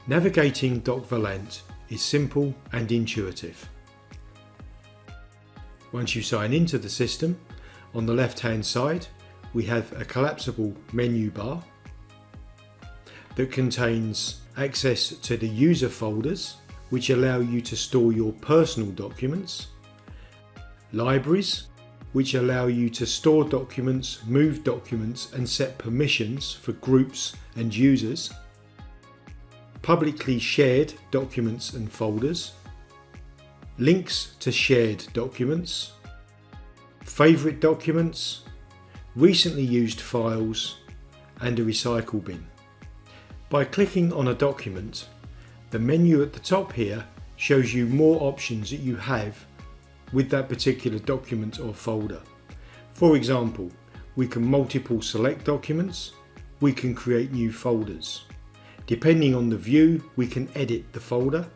Navigating DocVolante is simple and intuitive. Once you sign into the system, on the left hand side we have a collapsible menu bar that contains access to the user folders, which allow you to store your personal documents, libraries, which allow you to store documents, move documents and set permissions for groups and users, publicly shared documents and folders, links to shared documents, favourite documents, recently used files and a recycle bin. By clicking on a document, the menu at the top here shows you more options that you have with that particular document or folder. For example, we can multiple select documents, we can create new folders. Depending on the view, we can edit the folder,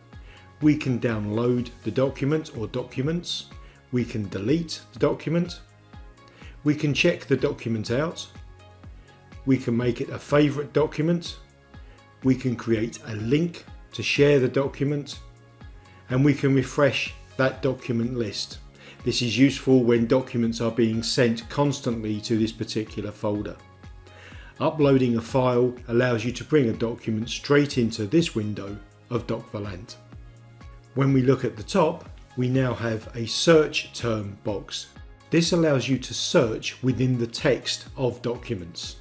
we can download the document or documents, we can delete the document, we can check the document out, we can make it a favourite document, we can create a link to share the document, and we can refresh that document list. This is useful when documents are being sent constantly to this particular folder. Uploading a file allows you to bring a document straight into this window of DocVolante. When we look at the top, we now have a search term box. This allows you to search within the text of documents.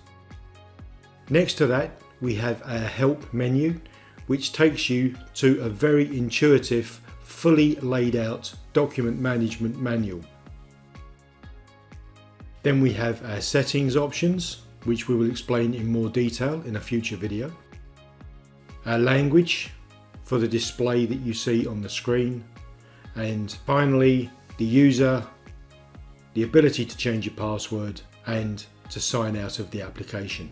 Next to that, we have a help menu, which takes you to a very intuitive, fully laid out document management manual. Then we have our settings options, which we will explain in more detail in a future video. Our language for the display that you see on the screen. And finally, the user, the ability to change your password and to sign out of the application.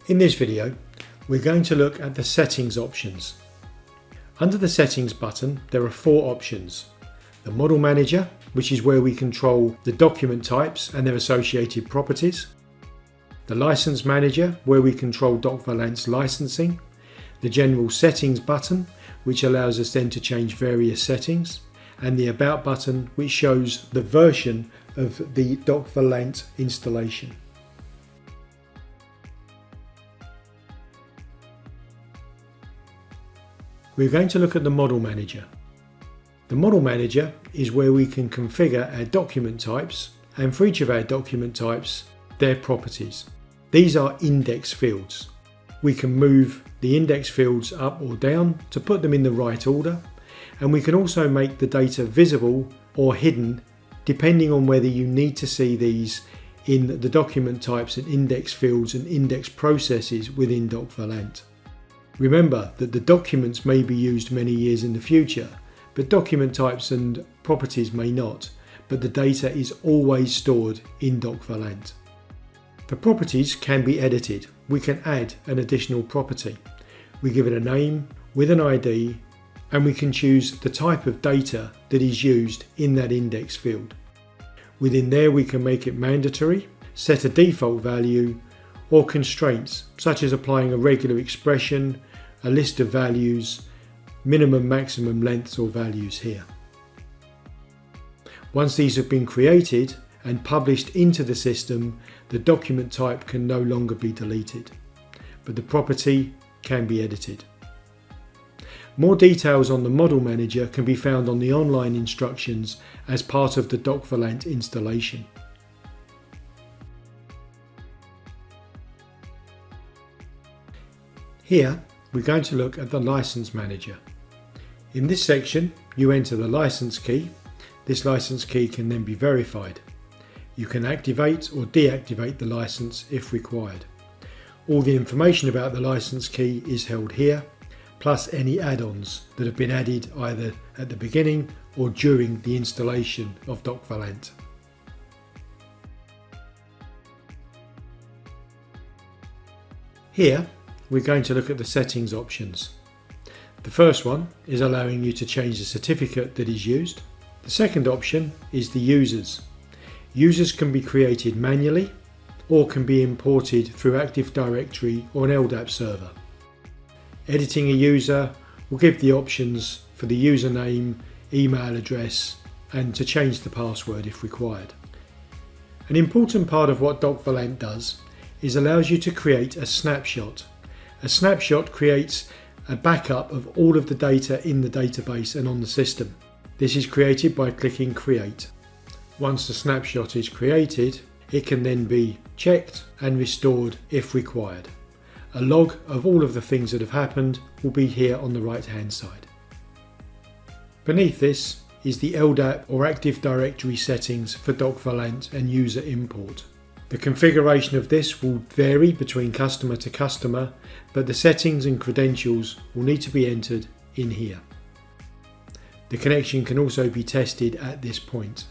In this video, we're going to look at the settings options. Under the settings button, there are 4 options. The model manager, which is where we control the document types and their associated properties. The license manager, where we control DocVolante's licensing. The general settings button, which allows us then to change various settings. And the about button, which shows the version of the DocVolante installation. We're going to look at the model manager. The model manager is where we can configure our document types, and for each of our document types, their properties. These are index fields. We can move the index fields up or down to put them in the right order, and we can also make the data visible or hidden depending on whether you need to see these in the document types and index fields and index processes within DocVolante. Remember that the documents may be used many years in the future, but document types and properties may not, but the data is always stored in DocVolante. The properties can be edited. We can add an additional property. We give it a name with an ID, and we can choose the type of data that is used in that index field. Within there we can make it mandatory, set a default value, or constraints such as applying a regular expression, a list of values, minimum maximum lengths or values here. Once these have been created and published into the system, the document type can no longer be deleted, but the property can be edited. More details on the model manager can be found on the online instructions as part of the DocVolante installation. Here we're going to look at the license manager. In this section you enter the license key. This license key can then be verified. You can activate or deactivate the license if required. All the information about the license key is held here, plus any add-ons that have been added either at the beginning or during the installation of DocVolante. Here we're going to look at the settings options. The first one is allowing you to change the certificate that is used. The second option is the users. Users can be created manually or can be imported through Active Directory or an LDAP server. Editing a user will give the options for the username, email address, and to change the password if required. An important part of what DocVolante does is allows you to create a snapshot. A snapshot creates a backup of all of the data in the database and on the system. This is created by clicking Create. Once the snapshot is created, it can then be checked and restored if required. A log of all of the things that have happened will be here on the right hand side. Beneath this is the LDAP or Active Directory settings for DocVolante and user import. The configuration of this will vary between customer to customer, but the settings and credentials will need to be entered in here. The connection can also be tested at this point.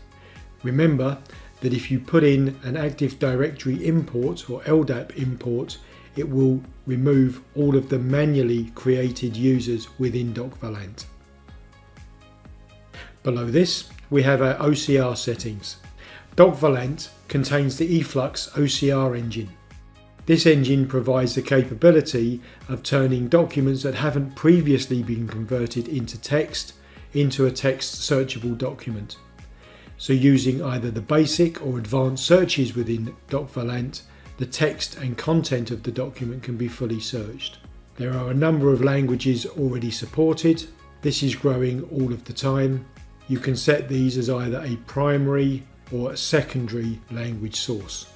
Remember that if you put in an Active Directory import or LDAP import, it will remove all of the manually created users within DocVolante. Below this, we have our OCR settings. DocVolante contains the eFlux OCR engine. This engine provides the capability of turning documents that haven't previously been converted into text into a text searchable document. So using either the basic or advanced searches within DocVolante, the text and content of the document can be fully searched. There are a number of languages already supported. This is growing all of the time. You can set these as either a primary or a secondary language source.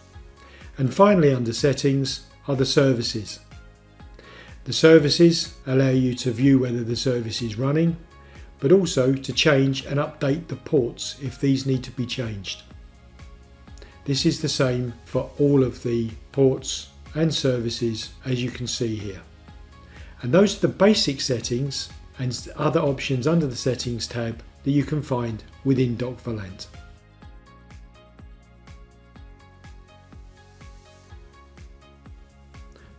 And finally, under settings are the services. The services allow you to view whether the service is running, but also to change and update the ports if these need to be changed. This is the same for all of the ports and services, as you can see here. And those are the basic settings and other options under the settings tab that you can find within DocVolante.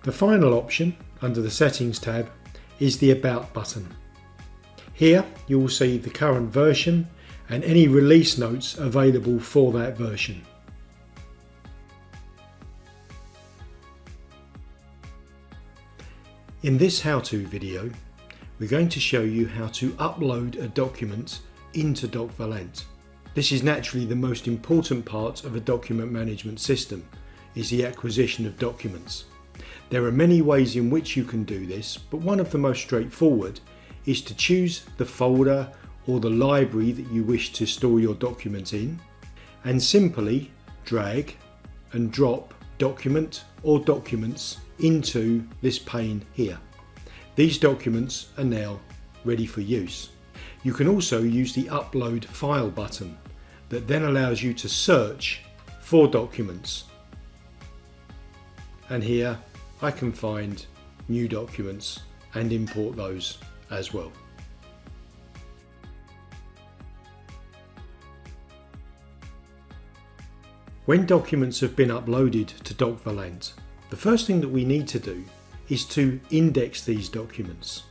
The final option under the settings tab is the About button. Here you will see the current version and any release notes available for that version. In this how-to video, we're going to show you how to upload a document into DocVolante. This is naturally the most important part of a document management system, is the acquisition of documents. There are many ways in which you can do this, but one of the most straightforward is to choose the folder or the library that you wish to store your document in, and simply drag and drop document or documents into this pane here. These documents are now ready for use. You can also use the Upload File button that then allows you to search for documents. And here I can find new documents and import those as well. When documents have been uploaded to DocVolante, the first thing that we need to do is to index these documents.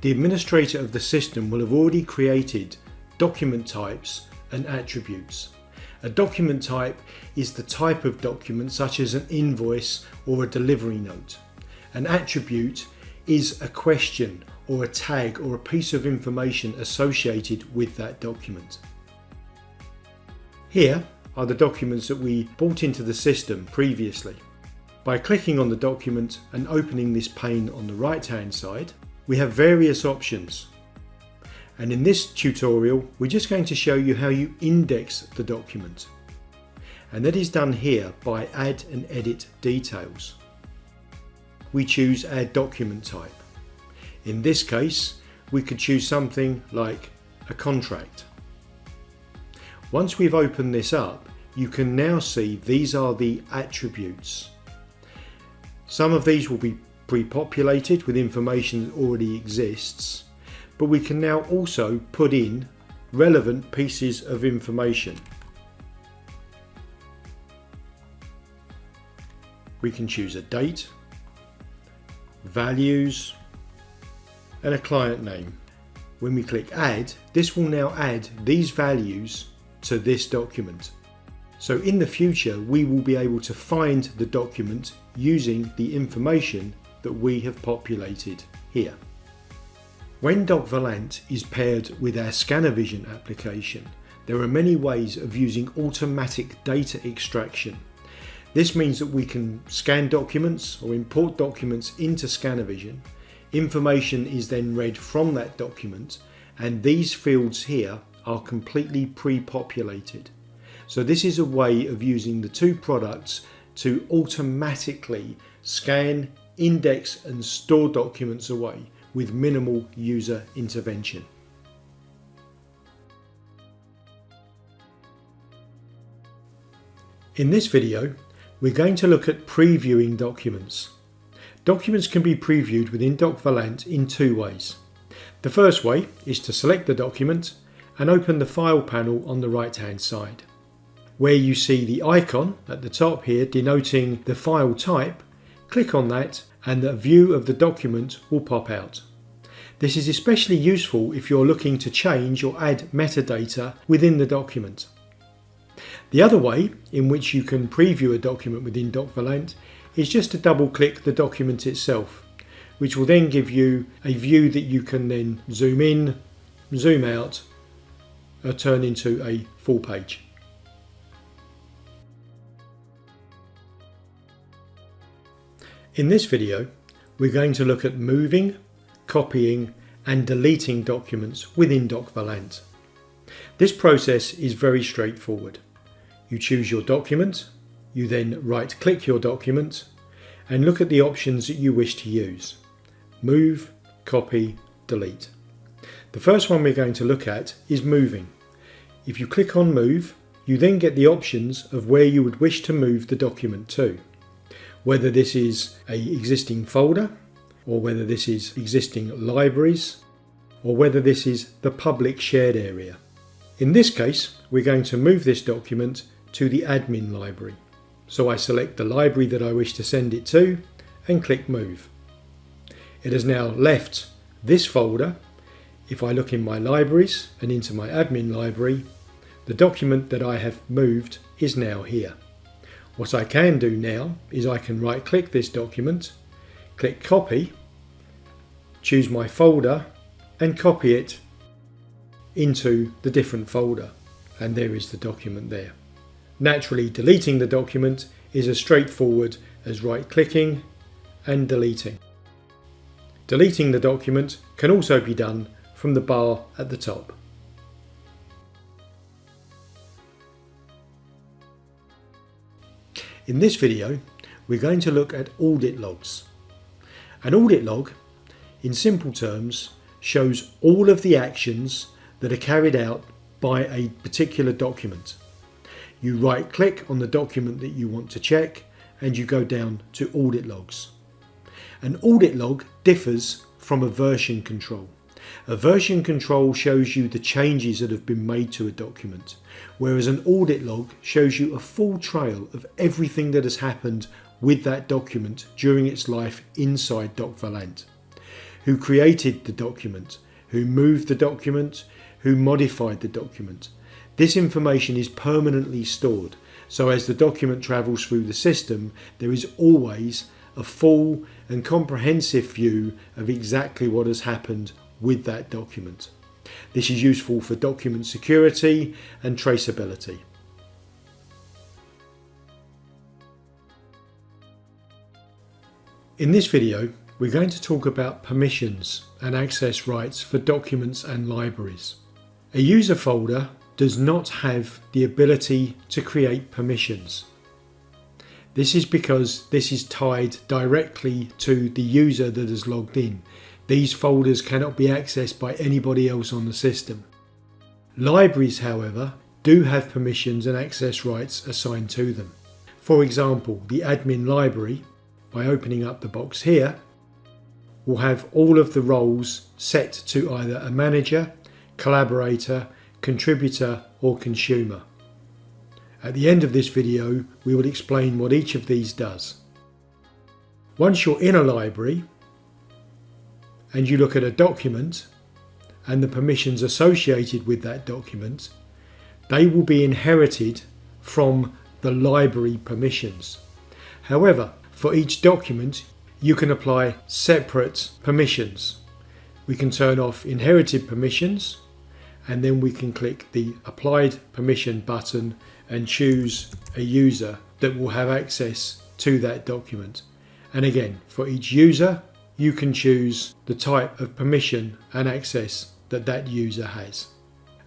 The administrator of the system will have already created document types and attributes. A document type is the type of document, such as an invoice or a delivery note. An attribute is a question or a tag or a piece of information associated with that document. Here are the documents that we brought into the system previously. By clicking on the document and opening this pane on the right hand side, we have various options. And in this tutorial, we're just going to show you how you index the document. And that is done here by Add and Edit Details. We choose Add Document Type. In this case, we could choose something like a contract. Once we've opened this up, you can now see these are the attributes. Some of these will be pre-populated with information that already exists, but we can now also put in relevant pieces of information. We can choose a date, values, and a client name. When we click Add, this will now add these values to this document. So in the future, we will be able to find the document using the information that we have populated here. When DocVolante is paired with our ScannerVision application, there are many ways of using automatic data extraction. This means that we can scan documents or import documents into ScannerVision. Information is then read from that document, and these fields here are completely pre-populated. So this is a way of using the two products to automatically scan, index and store documents away with minimal user intervention. In this video, we're going to look at previewing documents. Documents can be previewed within DocVolante in two ways. The first way is to select the document and open the File panel on the right hand side. Where you see the icon at the top here denoting the file type, click on that and a view of the document will pop out. This is especially useful if you're looking to change or add metadata within the document. The other way in which you can preview a document within DocVolante is just to double click the document itself, which will then give you a view that you can then zoom in, zoom out, or turn into a full page. In this video, we're going to look at moving, copying and deleting documents within DocVolante. This process is very straightforward. You choose your document, you then right-click your document and look at the options that you wish to use. Move, copy, delete. The first one we're going to look at is moving. If you click on Move, you then get the options of where you would wish to move the document to. Whether this is an existing folder, or whether this is existing libraries, or whether this is the public shared area. In this case, we're going to move this document to the admin library. So I select the library that I wish to send it to and click Move. It has now left this folder. If I look in my libraries and into my admin library, the document that I have moved is now here. What I can do now is I can right click this document, click Copy, choose my folder and copy it into the different folder, and there is the document there. Naturally, deleting the document is as straightforward as right clicking and deleting. Deleting the document can also be done from the bar at the top. In this video, we're going to look at audit logs. An audit log, in simple terms, shows all of the actions that are carried out by a particular document. You right click on the document that you want to check and you go down to audit logs. An audit log differs from a version control. A version control shows you the changes that have been made to a document, whereas an audit log shows you a full trail of everything that has happened with that document during its life inside DocVolante. Who created the document, who moved the document, who modified the document. This information is permanently stored, so as the document travels through the system, there is always a full and comprehensive view of exactly what has happened with that document. This is useful for document security and traceability. In this video, we're going to talk about permissions and access rights for documents and libraries. A user folder does not have the ability to create permissions. This is because this is tied directly to the user that has logged in. These folders cannot be accessed by anybody else on the system. Libraries, however, do have permissions and access rights assigned to them. For example, the admin library, by opening up the box here, will have all of the roles set to either a manager, collaborator, contributor or consumer. At the end of this video, we will explain what each of these does. Once you're in a library and you look at a document and the permissions associated with that document, they will be inherited from the library permissions. However, for each document you can apply separate permissions. We can turn off inherited permissions, and then we can click the applied permission button and choose a user that will have access to that document. And again, for each user you can choose the type of permission and access that that user has.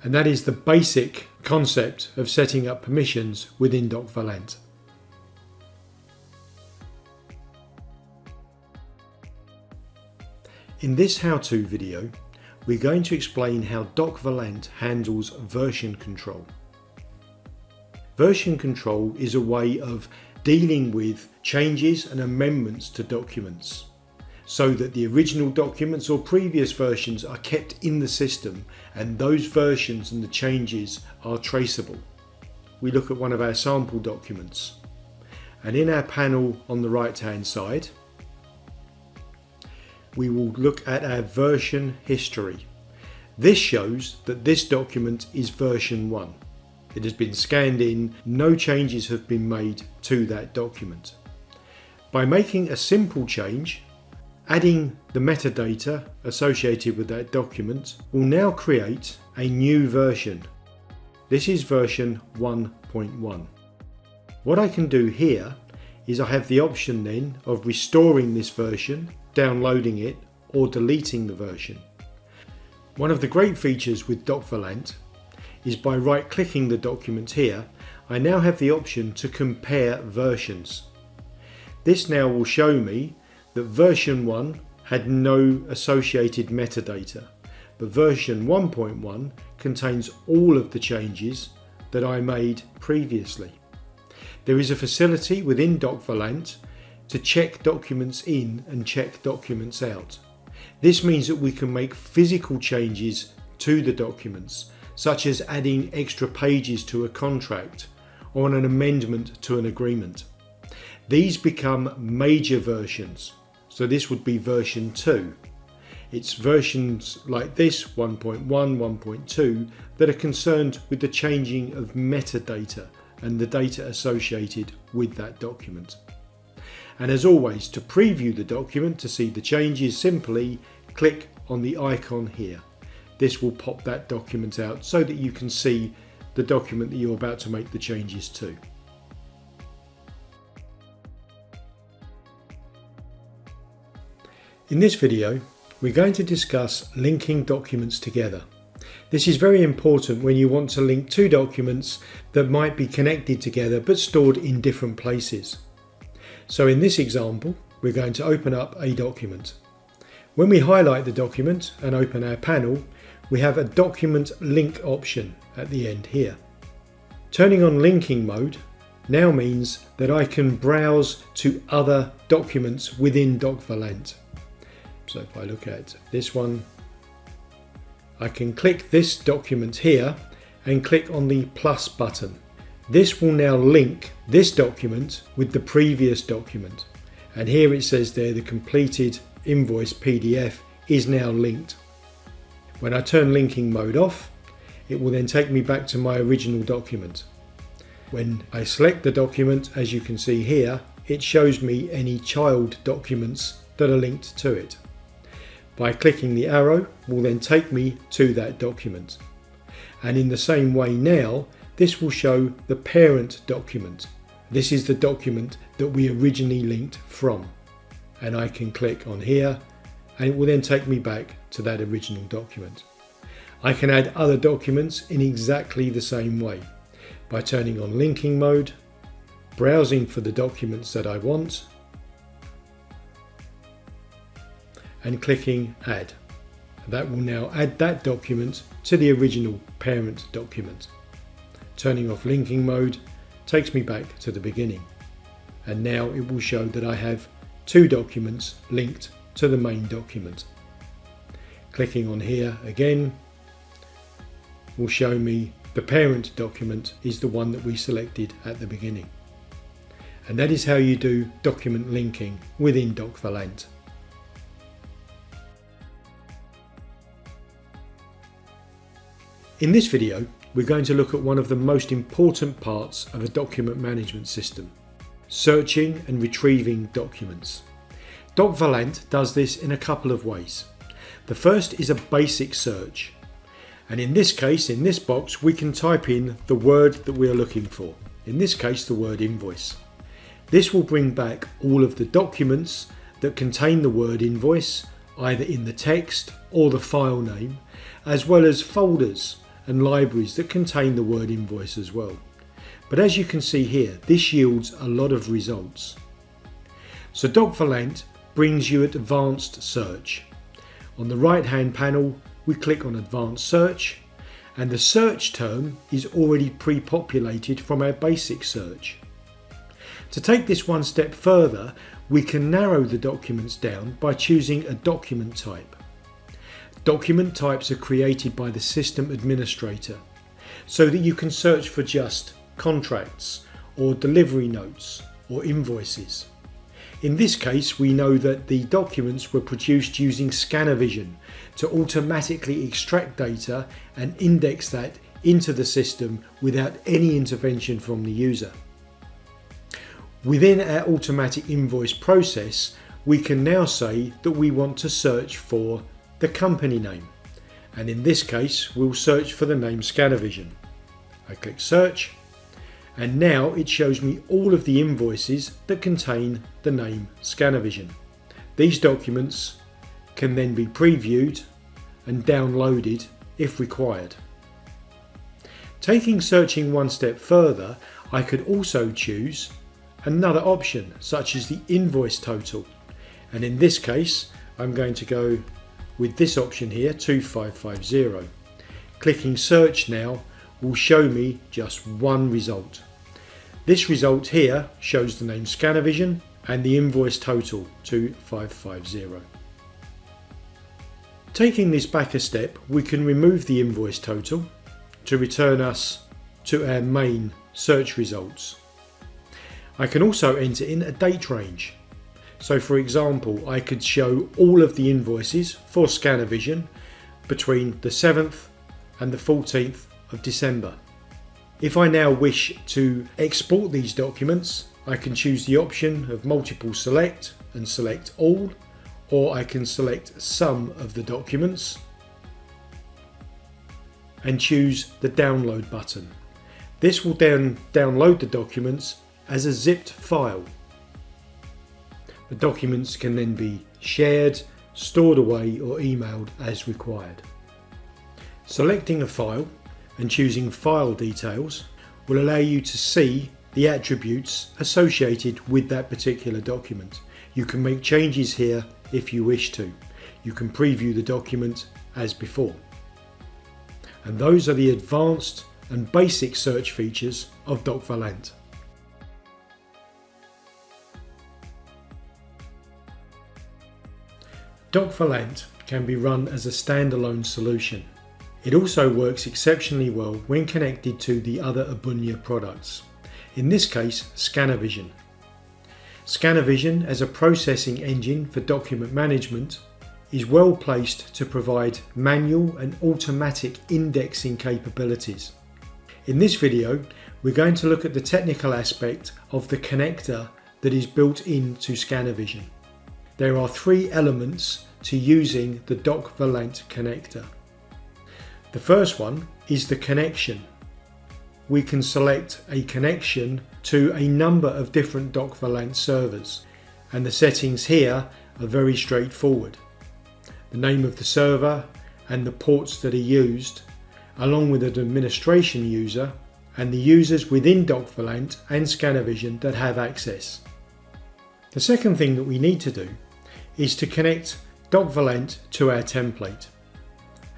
And that is the basic concept of setting up permissions within DocVolante. In this how-to video, we're going to explain how DocVolante handles version control. Version control is a way of dealing with changes and amendments to documents, so that the original documents or previous versions are kept in the system and those versions and the changes are traceable. We look at one of our sample documents, and in our panel on the right hand side we will look at our version history. This shows that this document is version 1. It has been scanned in, no changes have been made to that document. By making a simple change, adding the metadata associated with that document will now create a new version. This is version 1.1. What I can do here is I have the option then of restoring this version, downloading it, or deleting the version. One of the great features with DocVolante is by right clicking the document here, I now have the option to compare versions. This now will show me that version 1 had no associated metadata, but version 1.1 contains all of the changes that I made previously. There is a facility within DocVolante to check documents in and check documents out. This means that we can make physical changes to the documents, such as adding extra pages to a contract or an amendment to an agreement. These become major versions, so this would be version 2. It's versions like this, 1.1, 1.2, that are concerned with the changing of metadata and the data associated with that document. And as always, to preview the document to see the changes, simply click on the icon here. This will pop that document out so that you can see the document that you're about to make the changes to. In this video, we're going to discuss linking documents together. This is very important when you want to link two documents that might be connected together but stored in different places. So in this example, we're going to open up a document. When we highlight the document and open our panel, we have a document link option at the end here. Turning on linking mode now means that I can browse to other documents within DocVolante. So if I look at this one, I can click this document here and click on the plus button. This will now link this document with the previous document, and here it says there the completed invoice PDF is now linked. When I turn linking mode off, it will then take me back to my original document. When I select the document, as you can see here, it shows me any child documents that are linked to it. By clicking the arrow will then take me to that document. And in the same way now, this will show the parent document. This is the document that we originally linked from. And I can click on here and it will then take me back to that original document. I can add other documents in exactly the same way by turning on linking mode, browsing for the documents that I want, and clicking add. That will now add that document to the original parent document. Turning off linking mode takes me back to the beginning, and now it will show that I have two documents linked to the main document. Clicking on here again will show me the parent document is the one that we selected at the beginning. And that is how you do document linking within DocVolante. In this video, we're going to look at one of the most important parts of a document management system: searching and retrieving documents. DocVolante does this in a couple of ways. The first is a basic search, and in this case, in this box, we can type in the word that we are looking for, in this case the word invoice. This will bring back all of the documents that contain the word invoice, either in the text or the file name, as well as folders and libraries that contain the word invoice as well. But as you can see here, this yields a lot of results. So DocVolante brings you advanced search. On the right hand panel, we click on advanced search, and the search term is already pre-populated from our basic search. To take this one step further, we can narrow the documents down by choosing a document type. Document types are created by the system administrator so that you can search for just contracts or delivery notes or invoices. In this case, we know that the documents were produced using ScannerVision to automatically extract data and index that into the system without any intervention from the user. Within our automatic invoice process, we can now say that we want to search for the company name, and in this case we'll search for the name ScannerVision. I click search, and now it shows me all of the invoices that contain the name ScannerVision. These documents can then be previewed and downloaded if required. Taking searching one step further, I could also choose another option, such as the invoice total, and in this case I'm going to go with this option here, 2550. Clicking search now will show me just one result. This result here shows the name ScannerVision and the invoice total 2550. Taking this back a step, we can remove the invoice total to return us to our main search results. I can also enter in a date range. So for example, I could show all of the invoices for ScannerVision between the 7th and the 14th of December. If I now wish to export these documents, I can choose the option of multiple select and select all, or I can select some of the documents and choose the download button. This will then download the documents as a zipped file. The documents can then be shared, stored away or emailed as required. Selecting a file and choosing file details will allow you to see the attributes associated with that particular document. You can make changes here if you wish to. You can preview the document as before. And those are the advanced and basic search features of DocVolante. DocVolante can be run as a standalone solution. It also works exceptionally well when connected to the other Abunya products, in this case ScannerVision. ScannerVision, as a processing engine for document management, is well placed to provide manual and automatic indexing capabilities. In this video, we're going to look at the technical aspect of the connector that is built into ScannerVision. There are three elements to using the DocVolante connector. The first one is the connection. We can select a connection to a number of different DocVolante servers, and the settings here are very straightforward. The name of the server and the ports that are used, along with an administration user and the users within DocVolante and ScannerVision that have access. The second thing that we need to do is to connect DocVolante to our template.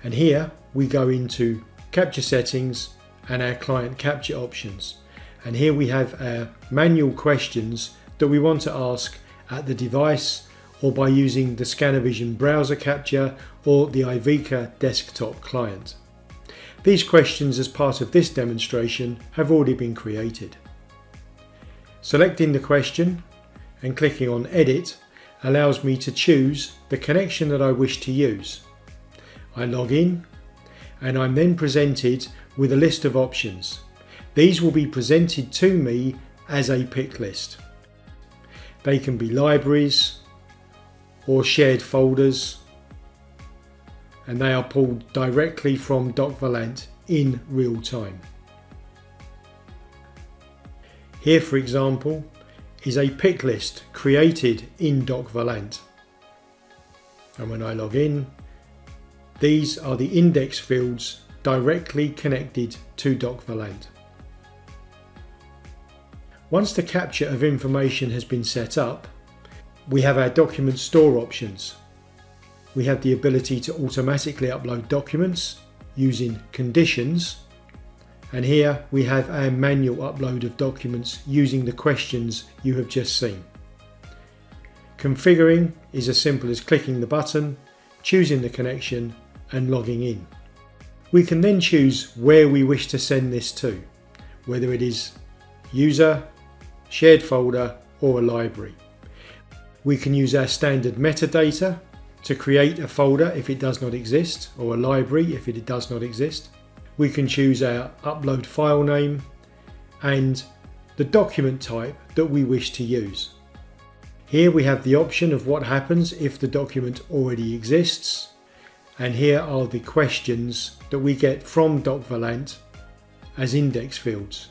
And here we go into capture settings and our client capture options. And here we have our manual questions that we want to ask at the device, or by using the ScannerVision browser capture or the Ivica desktop client. These questions as part of this demonstration have already been created. Selecting the question and clicking on Edit allows me to choose the connection that I wish to use. I log in, and I'm then presented with a list of options. These will be presented to me as a pick list. They can be libraries or shared folders, and they are pulled directly from DocVolante in real time. Here, for example, is a pick list created in DocVolante. And when I log in, these are the index fields directly connected to DocVolante. Once the capture of information has been set up, we have our document store options. We have the ability to automatically upload documents using conditions, and here we have our manual upload of documents using the questions you have just seen. Configuring is as simple as clicking the button, choosing the connection and logging in. We can then choose where we wish to send this to, whether it is user, shared folder or a library. We can use our standard metadata to create a folder if it does not exist, or a library if it does not exist. We can choose our upload file name and the document type that we wish to use. Here we have the option of what happens if the document already exists, and here are the questions that we get from DocVolante as index fields.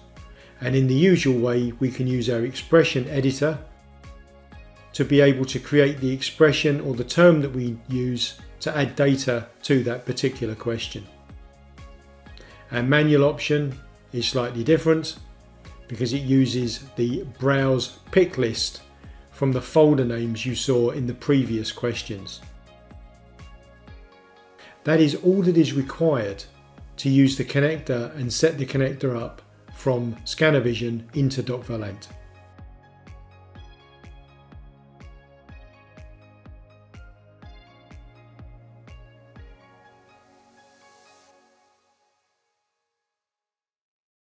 And in the usual way, we can use our expression editor to be able to create the expression or the term that we use to add data to that particular question. Our manual option is slightly different because it uses the browse pick list from the folder names you saw in the previous questions. That is all that is required to use the connector and set the connector up from ScannerVision into DocVolante.